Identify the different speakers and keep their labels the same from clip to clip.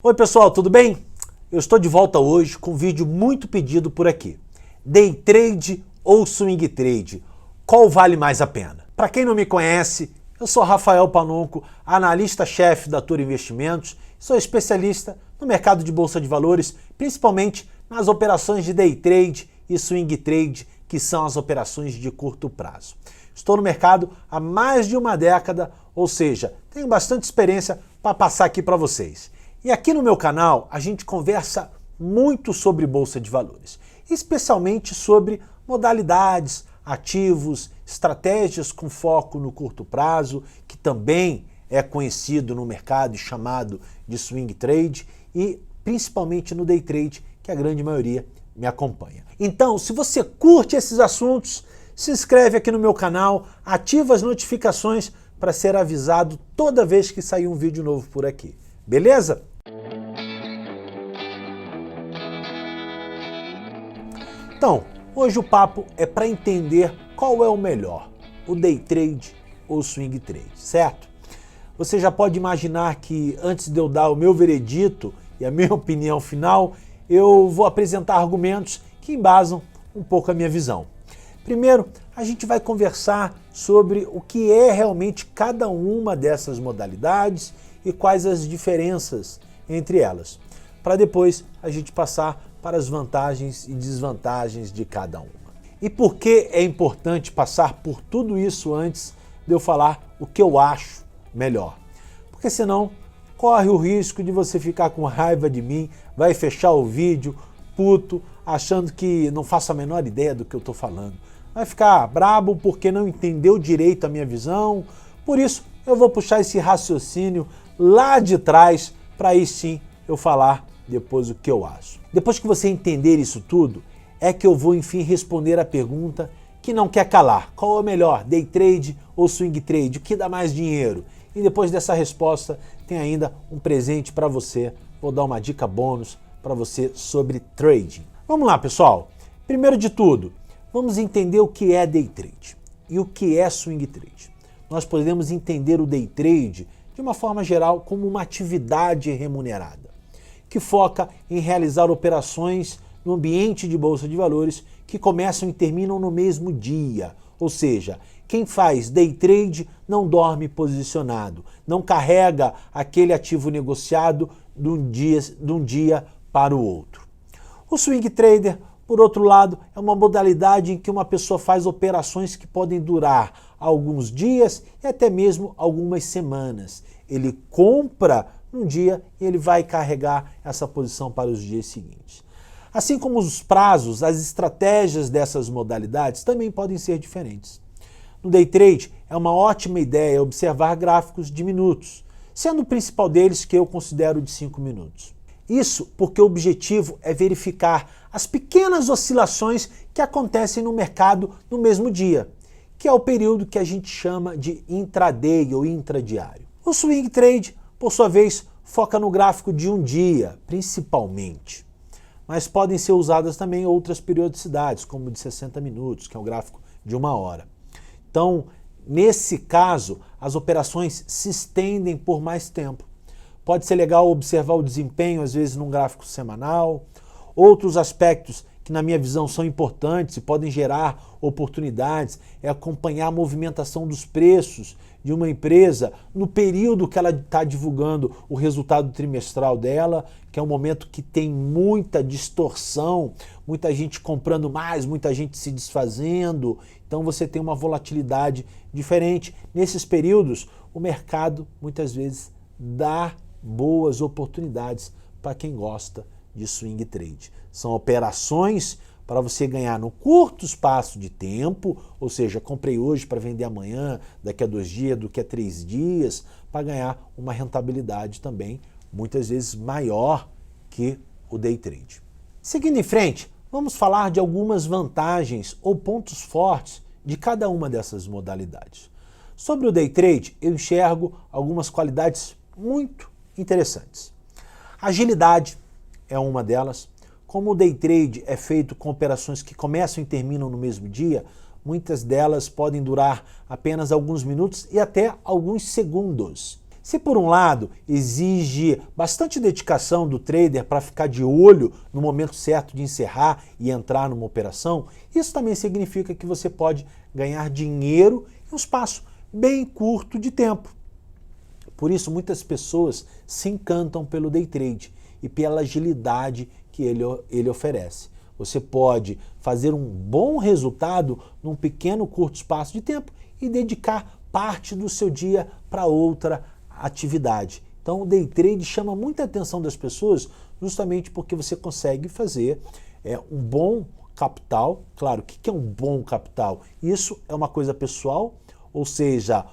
Speaker 1: Oi pessoal, tudo bem? Eu estou de volta hoje com um vídeo muito pedido por aqui. Day trade ou swing trade? Qual vale mais a pena? Para quem não me conhece, eu sou Rafael Panonco, analista-chefe da Toro Investimentos, sou especialista no mercado de bolsa de valores, principalmente nas operações de day trade e swing trade, que são as operações de curto prazo. Estou no mercado há mais de uma década, ou seja, tenho bastante experiência para passar aqui para vocês. E aqui no meu canal a gente conversa muito sobre bolsa de valores, especialmente sobre modalidades, ativos, estratégias com foco no curto prazo, que também é conhecido no mercado e chamado de swing trade, e principalmente no day trade, que a grande maioria me acompanha. Então, se você curte esses assuntos, se inscreve aqui no meu canal, ativa as notificações para ser avisado toda vez que sair um vídeo novo por aqui. Beleza? Então, hoje o papo é para entender qual é o melhor, o day trade ou o swing trade, certo? Você já pode imaginar que antes de eu dar o meu veredito e a minha opinião final, eu vou apresentar argumentos que embasam um pouco a minha visão. Primeiro, a gente vai conversar sobre o que é realmente cada uma dessas modalidades e quais as diferenças entre elas, para depois a gente passar para as vantagens e desvantagens de cada uma. E por que é importante passar por tudo isso antes de eu falar o que eu acho melhor? Porque senão corre o risco de você ficar com raiva de mim, vai fechar o vídeo puto, achando que não faço a menor ideia do que eu estou falando. Vai ficar brabo porque não entendeu direito a minha visão. Por isso eu vou puxar esse raciocínio lá de trás para aí sim eu falar depois o que eu acho. Depois que você entender isso tudo, é que eu vou enfim responder a pergunta que não quer calar. Qual é o melhor, day trade ou swing trade? O que dá mais dinheiro? E depois dessa resposta tem ainda um presente para você. Vou dar uma dica bônus para você sobre trading. Vamos lá, pessoal. Primeiro de tudo, vamos entender o que é day trade e o que é swing trade. Nós podemos entender o day trade de uma forma geral como uma atividade remunerada, que foca em realizar operações no ambiente de bolsa de valores que começam e terminam no mesmo dia. Ou seja, quem faz day trade não dorme posicionado, não carrega aquele ativo negociado de um dia para o outro. O swing trader, por outro lado, é uma modalidade em que uma pessoa faz operações que podem durar alguns dias e até mesmo algumas semanas. Ele compra num dia e ele vai carregar essa posição para os dias seguintes. Assim como os prazos, as estratégias dessas modalidades também podem ser diferentes. No day trade, é uma ótima ideia observar gráficos de minutos, sendo o principal deles que eu considero de 5 minutos. Isso porque o objetivo é verificar as pequenas oscilações que acontecem no mercado no mesmo dia, que é o período que a gente chama de intraday ou intradiário. O swing trade, por sua vez, foca no gráfico de um dia, principalmente. Mas podem ser usadas também outras periodicidades, como de 60 minutos, que é um gráfico de 1 hora. Então, nesse caso, as operações se estendem por mais tempo. Pode ser legal observar o desempenho, às vezes, num gráfico semanal. Outros aspectos que, na minha visão, são importantes e podem gerar oportunidades é acompanhar a movimentação dos preços de uma empresa no período que ela está divulgando o resultado trimestral dela, que é um momento que tem muita distorção, muita gente comprando mais, muita gente se desfazendo. Então você tem uma volatilidade diferente. Nesses períodos, o mercado muitas vezes dá boas oportunidades para quem gosta de swing trade. São operações para você ganhar no curto espaço de tempo, ou seja, comprei hoje para vender amanhã, daqui a 2 dias, daqui a 3 dias, para ganhar uma rentabilidade também, muitas vezes maior que o day trade. Seguindo em frente, vamos falar de algumas vantagens ou pontos fortes de cada uma dessas modalidades. Sobre o day trade, eu enxergo algumas qualidades muito interessantes. Agilidade é uma delas. Como o day trade é feito com operações que começam e terminam no mesmo dia, muitas delas podem durar apenas alguns minutos e até alguns segundos. Se por um lado exige bastante dedicação do trader para ficar de olho no momento certo de encerrar e entrar numa operação, isso também significa que você pode ganhar dinheiro em um espaço bem curto de tempo. Por isso, muitas pessoas se encantam pelo day trade e pela agilidade que ele oferece. Você pode fazer um bom resultado num pequeno, curto espaço de tempo e dedicar parte do seu dia para outra atividade. Então, o day trade chama muita atenção das pessoas justamente porque você consegue fazer um bom capital. Claro, o que é um bom capital? Isso é uma coisa pessoal, ou seja,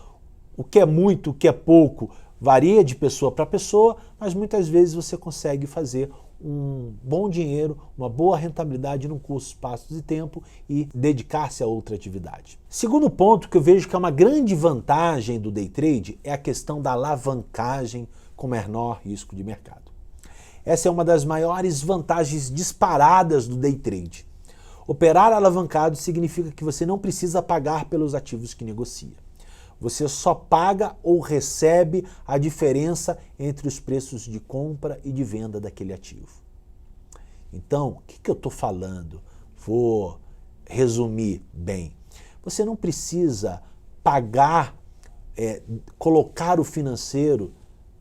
Speaker 1: o que é muito, o que é pouco, varia de pessoa para pessoa, mas muitas vezes você consegue fazer um bom dinheiro, uma boa rentabilidade num curto espaço de tempo e dedicar-se a outra atividade. Segundo ponto que eu vejo que é uma grande vantagem do day trade é a questão da alavancagem com menor risco de mercado. Essa é uma das maiores vantagens disparadas do day trade. Operar alavancado significa que você não precisa pagar pelos ativos que negocia. Você só paga ou recebe a diferença entre os preços de compra e de venda daquele ativo. Então, o que eu estou falando? Vou resumir bem. Você não precisa pagar, colocar o financeiro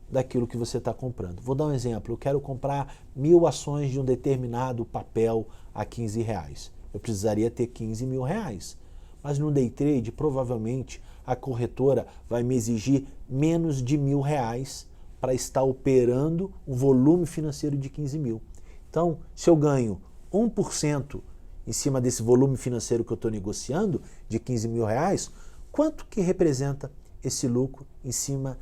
Speaker 1: daquilo que você está comprando. Vou dar um exemplo. Eu quero comprar 1.000 ações de um determinado papel a R$15. Eu precisaria ter R$15.000. Mas no day trade, provavelmente, a corretora vai me exigir menos de R$1.000 para estar operando um volume financeiro de 15 mil. Então, se eu ganho 1% em cima desse volume financeiro que eu estou negociando, de 15 mil reais, quanto que representa esse lucro em cima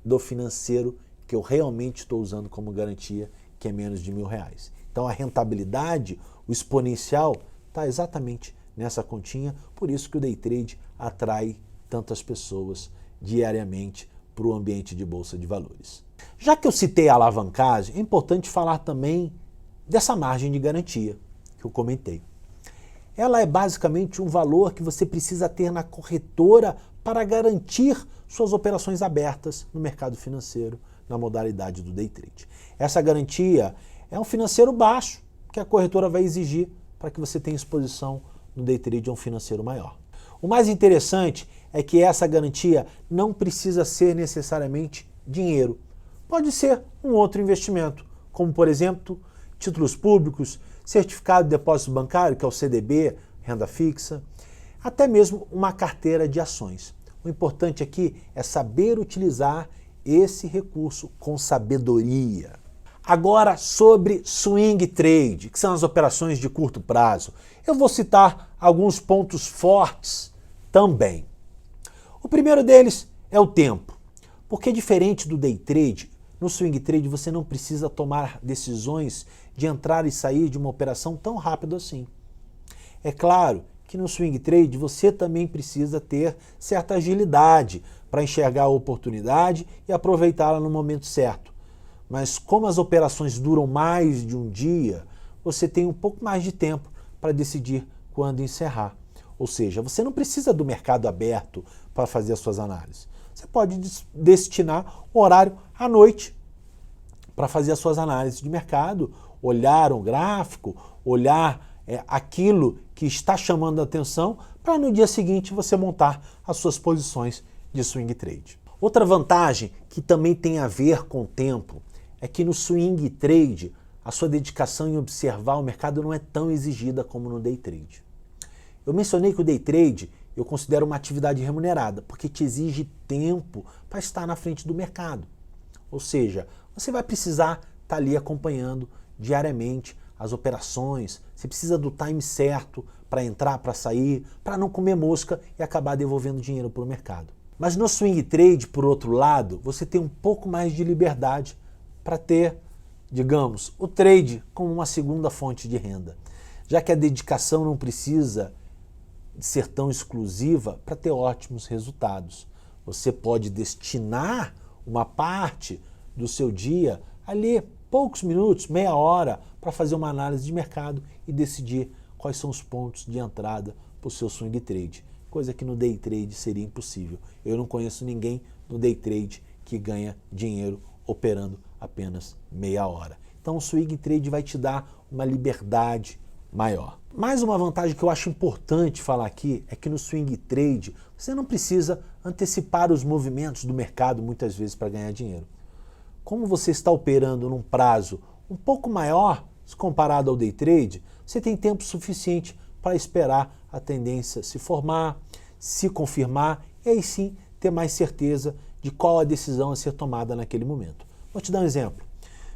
Speaker 1: do financeiro que eu realmente estou usando como garantia, que é menos de R$1.000? Então, a rentabilidade, o exponencial, está exatamente nessa continha, por isso que o day trade atrai tantas pessoas diariamente para o ambiente de bolsa de valores. Já que eu citei a alavancagem, é importante falar também dessa margem de garantia que eu comentei. Ela é basicamente um valor que você precisa ter na corretora para garantir suas operações abertas no mercado financeiro, na modalidade do day trade. Essa garantia é um financeiro baixo que a corretora vai exigir para que você tenha exposição no day trade a um financeiro maior. O mais interessante é que essa garantia não precisa ser necessariamente dinheiro. Pode ser um outro investimento, como por exemplo, títulos públicos, certificado de depósito bancário, que é o CDB, renda fixa, até mesmo uma carteira de ações. O importante aqui é saber utilizar esse recurso com sabedoria. Agora, sobre swing trade, que são as operações de curto prazo, eu vou citar alguns pontos fortes também. O primeiro deles é o tempo, porque diferente do day trade, no swing trade você não precisa tomar decisões de entrar e sair de uma operação tão rápido assim. É claro que no swing trade você também precisa ter certa agilidade para enxergar a oportunidade e aproveitá-la no momento certo. Mas como as operações duram mais de um dia, você tem um pouco mais de tempo para decidir quando encerrar. Ou seja, você não precisa do mercado aberto para fazer as suas análises. Você pode destinar um horário à noite para fazer as suas análises de mercado, olhar um gráfico, olhar aquilo que está chamando a atenção para no dia seguinte você montar as suas posições de swing trade. Outra vantagem que também tem a ver com o tempo é que no swing trade a sua dedicação em observar o mercado não é tão exigida como no day trade. Eu mencionei que o day trade eu considero uma atividade remunerada, porque te exige tempo para estar na frente do mercado. Ou seja, você vai precisar estar ali acompanhando diariamente as operações, você precisa do time certo para entrar, para sair, para não comer mosca e acabar devolvendo dinheiro para o mercado. Mas no swing trade, por outro lado, você tem um pouco mais de liberdade para ter, digamos, o trade como uma segunda fonte de renda, já que a dedicação não precisa ser tão exclusiva para ter ótimos resultados. Você pode destinar uma parte do seu dia ali, poucos minutos, meia hora, para fazer uma análise de mercado e decidir quais são os pontos de entrada para o seu swing trade, coisa que no day trade seria impossível. Eu não conheço ninguém no day trade que ganha dinheiro operando apenas meia hora. Então o swing trade vai te dar uma liberdade maior. Mais uma vantagem que eu acho importante falar aqui é que no swing trade você não precisa antecipar os movimentos do mercado muitas vezes para ganhar dinheiro. Como você está operando num prazo um pouco maior, se comparado ao day trade, você tem tempo suficiente para esperar a tendência se formar, se confirmar e aí sim ter mais certeza de qual a decisão a ser tomada naquele momento. Vou te dar um exemplo.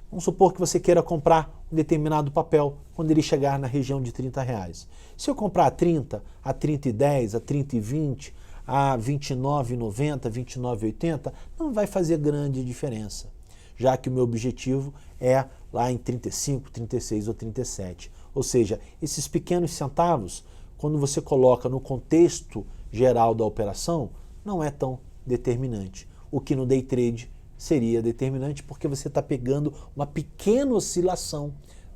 Speaker 1: Vamos supor que você queira comprar um determinado papel quando ele chegar na região de R$30. Se eu comprar a 30, a 30,10, a 30,20, a R$29,90, R$29,80, não vai fazer grande diferença, já que o meu objetivo é lá em 35, 36 ou 37. Ou seja, esses pequenos centavos, quando você coloca no contexto geral da operação, não é tão determinante. O que no day trade seria determinante porque você está pegando uma pequena oscilação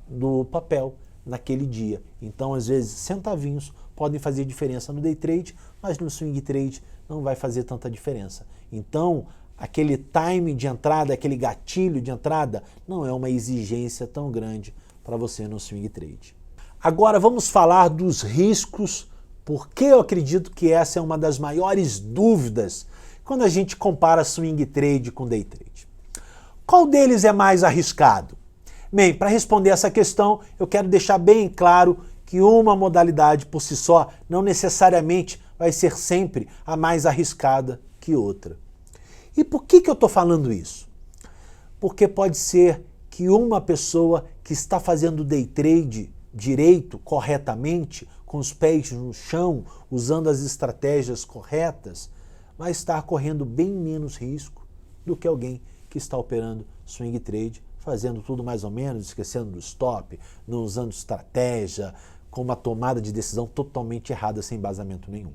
Speaker 1: do papel naquele dia. Então, às vezes, centavinhos podem fazer diferença no day trade, mas no swing trade não vai fazer tanta diferença. Então, aquele time de entrada, aquele gatilho de entrada, não é uma exigência tão grande para você no swing trade. Agora vamos falar dos riscos, porque eu acredito que essa é uma das maiores dúvidas quando a gente compara swing trade com day trade. Qual deles é mais arriscado? Bem, para responder essa questão, eu quero deixar bem claro que uma modalidade por si só não necessariamente vai ser sempre a mais arriscada que outra. E por que eu estou falando isso? Porque pode ser que uma pessoa que está fazendo day trade direito, corretamente, com os pés no chão, usando as estratégias corretas, vai estar correndo bem menos risco do que alguém que está operando swing trade, fazendo tudo mais ou menos, esquecendo do stop, não usando estratégia, com uma tomada de decisão totalmente errada, sem embasamento nenhum.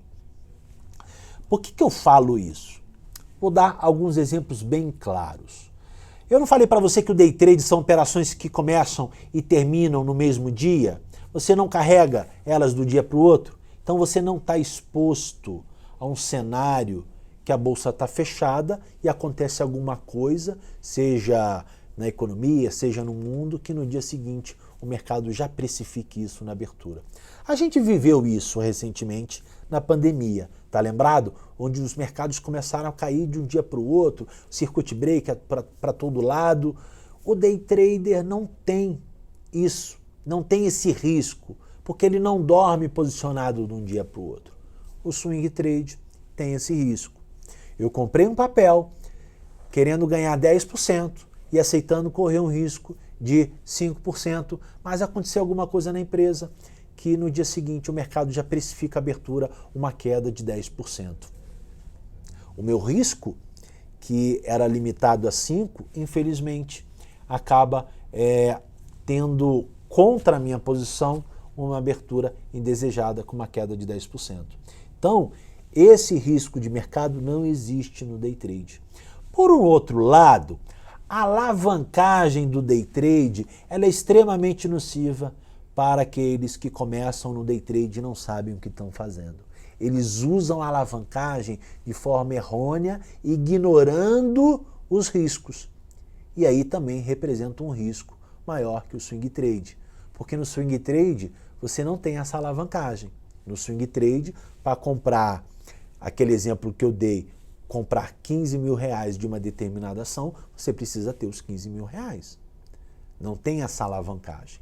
Speaker 1: Por que eu falo isso? Vou dar alguns exemplos bem claros. Eu não falei para você que o day trade são operações que começam e terminam no mesmo dia? Você não carrega elas do dia para o outro? Então você não está exposto a um cenário que a bolsa está fechada e acontece alguma coisa, seja na economia, seja no mundo, que no dia seguinte o mercado já precifique isso na abertura. A gente viveu isso recentemente na pandemia, tá lembrado? Onde os mercados começaram a cair de um dia para o outro, circuit breaker para todo lado. O day trader não tem isso, não tem esse risco, porque ele não dorme posicionado de um dia para o outro. O swing trade tem esse risco. Eu comprei um papel querendo ganhar 10% e aceitando correr um risco de 5%, mas aconteceu alguma coisa na empresa que no dia seguinte o mercado já precifica a abertura uma queda de 10%. O meu risco, que era limitado a 5%, infelizmente, acaba tendo contra a minha posição uma abertura indesejada com uma queda de 10%. Então, esse risco de mercado não existe no day trade. Por um outro lado, a alavancagem do day trade ela é extremamente nociva para aqueles que começam no day trade e não sabem o que estão fazendo. Eles usam a alavancagem de forma errônea, ignorando os riscos. E aí também representa um risco maior que o swing trade. Porque no swing trade você não tem essa alavancagem. No swing trade, para comprar, aquele exemplo que eu dei, comprar 15 mil reais de uma determinada ação, você precisa ter os 15 mil reais. Não tem essa alavancagem.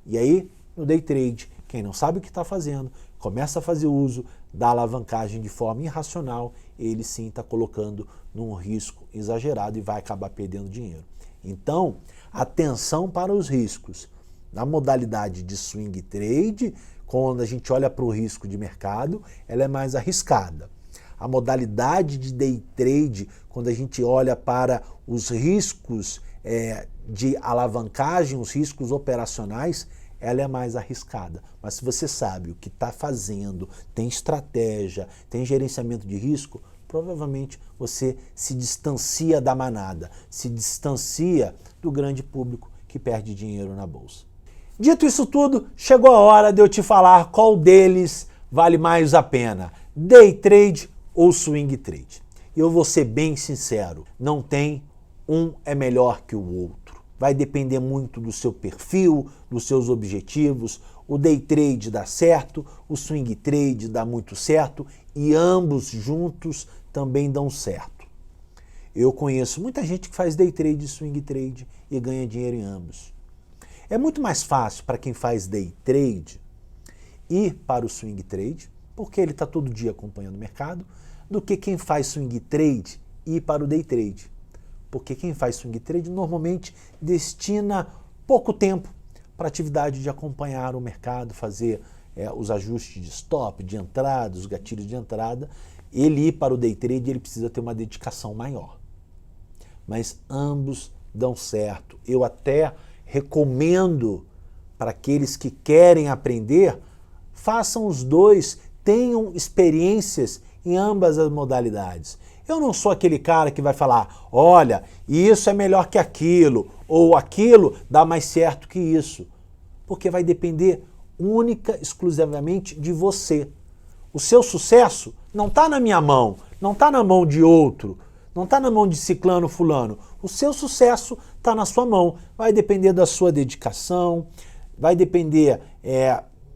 Speaker 1: E aí, no day trade, quem não sabe o que está fazendo, começa a fazer uso da alavancagem de forma irracional, ele sim está colocando num risco exagerado e vai acabar perdendo dinheiro. Então, atenção para os riscos. Na modalidade de swing trade, quando a gente olha para o risco de mercado, ela é mais arriscada. A modalidade de day trade, quando a gente olha para os riscos de alavancagem, os riscos operacionais, ela é mais arriscada. Mas se você sabe o que está fazendo, tem estratégia, tem gerenciamento de risco, provavelmente você se distancia da manada, se distancia do grande público que perde dinheiro na bolsa. Dito isso tudo, chegou a hora de eu te falar qual deles vale mais a pena, day trade ou swing trade. E eu vou ser bem sincero, não tem um é melhor que o outro. Vai depender muito do seu perfil, dos seus objetivos. O day trade dá certo, o swing trade dá muito certo e ambos juntos também dão certo. Eu conheço muita gente que faz day trade e swing trade e ganha dinheiro em ambos. É muito mais fácil para quem faz day trade ir para o swing trade, porque ele está todo dia acompanhando o mercado, do que quem faz swing trade ir para o day trade. Porque quem faz swing trade normalmente destina pouco tempo para a atividade de acompanhar o mercado, fazer os ajustes de stop, de entrada, os gatilhos de entrada. Ele ir para o day trade, ele precisa ter uma dedicação maior. Mas ambos dão certo. Eu até recomendo para aqueles que querem aprender, façam os dois, tenham experiências em ambas as modalidades. Eu não sou aquele cara que vai falar, olha, isso é melhor que aquilo, ou aquilo dá mais certo que isso. Porque vai depender única, exclusivamente de você. O seu sucesso não está na minha mão, não está na mão de outro, não está na mão de ciclano, fulano. O seu sucesso está na sua mão. Vai depender da sua dedicação, vai depender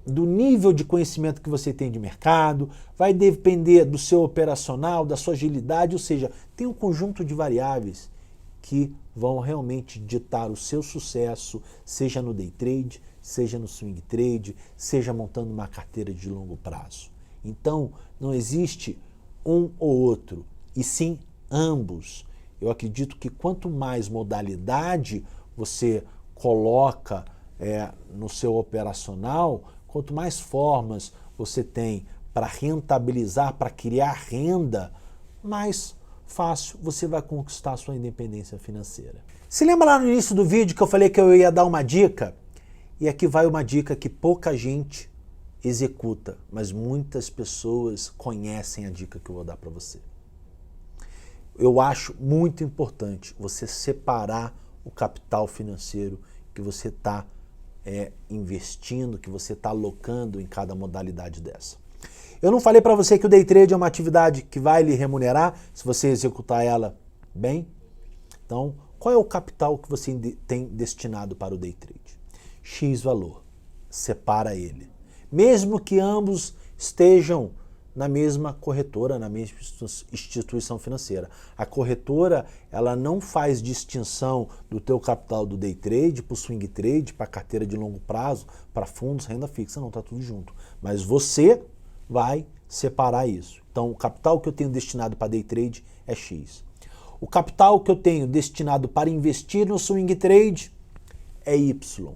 Speaker 1: do nível de conhecimento que você tem de mercado, vai depender do seu operacional, da sua agilidade, ou seja, tem um conjunto de variáveis que vão realmente ditar o seu sucesso, seja no day trade, seja no swing trade, seja montando uma carteira de longo prazo. Então, não existe um ou outro, e sim ambos. Eu acredito que quanto mais modalidade você coloca no seu operacional, quanto mais formas você tem para rentabilizar, para criar renda, mais fácil você vai conquistar a sua independência financeira. Se lembra lá no início do vídeo que eu falei que eu ia dar uma dica? E aqui vai uma dica que pouca gente executa, mas muitas pessoas conhecem a dica que eu vou dar para você. Eu acho muito importante você separar o capital financeiro que você está investindo, que você está alocando em cada modalidade dessa. Eu não falei para você que o day trade é uma atividade que vai lhe remunerar se você executar ela bem? Então, qual é o capital que você tem destinado para o day trade? X valor. Separa ele. Mesmo que ambos estejam na mesma corretora, na mesma instituição financeira. A corretora, ela não faz distinção do teu capital do day trade para o swing trade, para carteira de longo prazo, para fundos, renda fixa, não, está tudo junto. Mas você vai separar isso. Então, o capital que eu tenho destinado para day trade é X. O capital que eu tenho destinado para investir no swing trade é Y.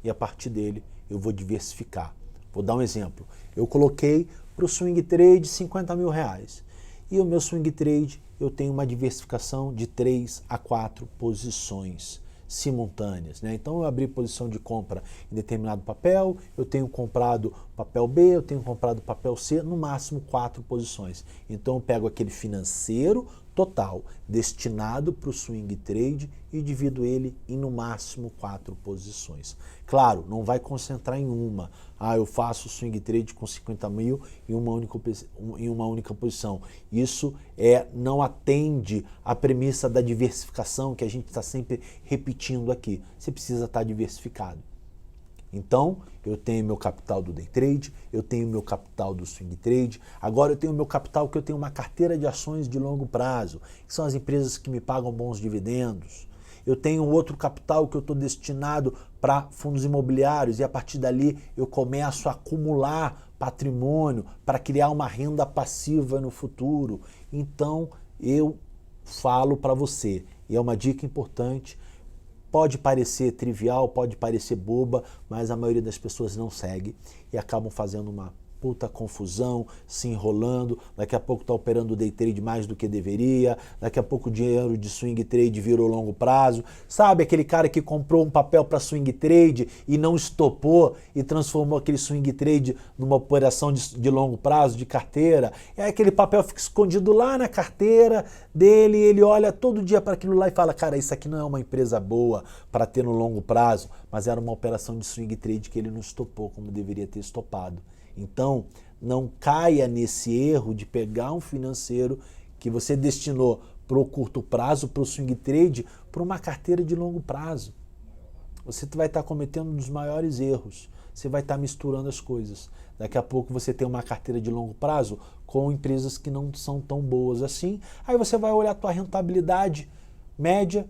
Speaker 1: E a partir dele eu vou diversificar. Vou dar um exemplo. Eu coloquei para o swing trade 50 mil reais. E o meu swing trade eu tenho uma diversificação de 3 a 4 posições simultâneas, né? Então eu abri posição de compra em determinado papel, eu tenho comprado papel B, eu tenho comprado papel C, no máximo 4 posições. Então eu pego aquele financeiro total destinado para o swing trade e divido ele em no máximo 4 posições. Claro, não vai concentrar em uma. Eu faço swing trade com 50 mil em uma única posição. Isso não atende à premissa da diversificação que a gente está sempre repetindo aqui. Você precisa estar diversificado. Então, eu tenho meu capital do day trade, eu tenho meu capital do swing trade, agora eu tenho meu capital que eu tenho uma carteira de ações de longo prazo, que são as empresas que me pagam bons dividendos. Eu tenho outro capital que eu estou destinado para fundos imobiliários e a partir dali eu começo a acumular patrimônio para criar uma renda passiva no futuro. Então, eu falo para você, e é uma dica importante. Pode parecer trivial, pode parecer boba, mas a maioria das pessoas não segue e acabam fazendo uma puta confusão, se enrolando, daqui a pouco está operando o day trade mais do que deveria, daqui a pouco o dinheiro de swing trade virou longo prazo. Sabe aquele cara que comprou um papel para swing trade e não estopou e transformou aquele swing trade numa operação de longo prazo, de carteira? Aquele papel fica escondido lá na carteira dele, ele olha todo dia para aquilo lá e fala, cara, isso aqui não é uma empresa boa para ter no longo prazo, mas era uma operação de swing trade que ele não estopou como deveria ter estopado. Então, não caia nesse erro de pegar um financeiro que você destinou para o curto prazo, para o swing trade, para uma carteira de longo prazo. Você vai estar cometendo um dos maiores erros. Você vai estar misturando as coisas. Daqui a pouco você tem uma carteira de longo prazo com empresas que não são tão boas assim. Aí você vai olhar a tua rentabilidade média.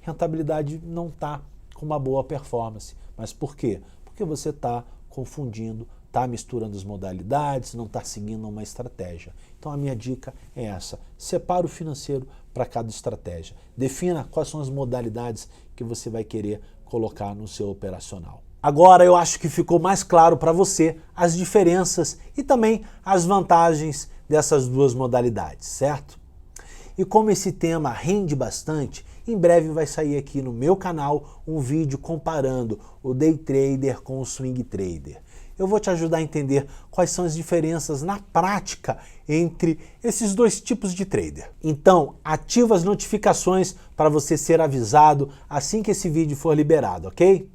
Speaker 1: Rentabilidade não está com uma boa performance. Mas por quê? Porque você está confundindo, está misturando as modalidades, não está seguindo uma estratégia. Então a minha dica é essa: separa o financeiro para cada estratégia. Defina quais são as modalidades que você vai querer colocar no seu operacional. Agora eu acho que ficou mais claro para você as diferenças e também as vantagens dessas duas modalidades, certo? E como esse tema rende bastante, em breve vai sair aqui no meu canal um vídeo comparando o Day Trader com o Swing Trader. Eu vou te ajudar a entender quais são as diferenças na prática entre esses dois tipos de trader. Então, ativa as notificações para você ser avisado assim que esse vídeo for liberado, ok?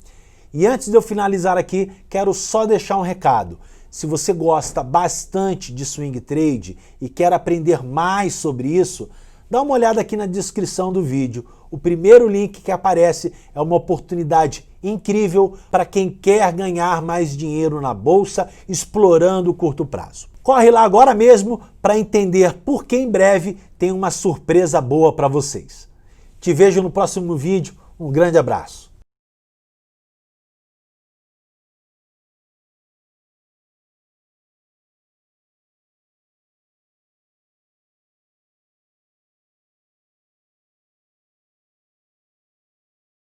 Speaker 1: E antes de eu finalizar aqui, quero só deixar um recado. Se você gosta bastante de swing trade e quer aprender mais sobre isso, dá uma olhada aqui na descrição do vídeo. O primeiro link que aparece é uma oportunidade incrível para quem quer ganhar mais dinheiro na bolsa explorando o curto prazo. Corre lá agora mesmo para entender por que em breve tem uma surpresa boa para vocês. Te vejo no próximo vídeo. Um grande abraço.